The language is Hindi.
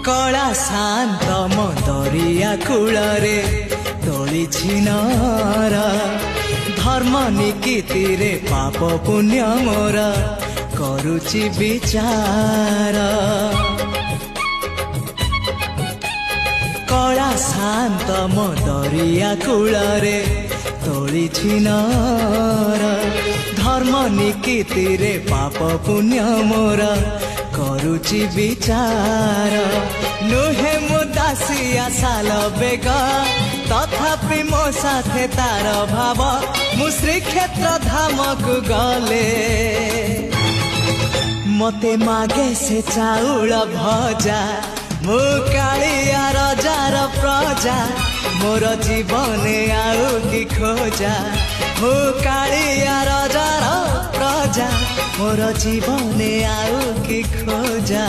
कला शांत मो दरिया कूଳରେ तोलिछि नर धर्म निकीति रे पाप पुण्य मोर करुछि विचार कला शांत मो दरिया कूଳରେ तोलिछि नर धर्म निकीति रे पाप पुण्य मोर करुछि विचार नुहे मो दासिया साल बेग तथापि मो साथे तार भाव मु श्रीक्षेत्र धाम को गले मते मागे से चाउल भजा मु कालिया रजार प्रजा मोर जीवन आउ कि खोजा मु कालिया रजार प्रजा मोर जीवन आउ कि खोजा।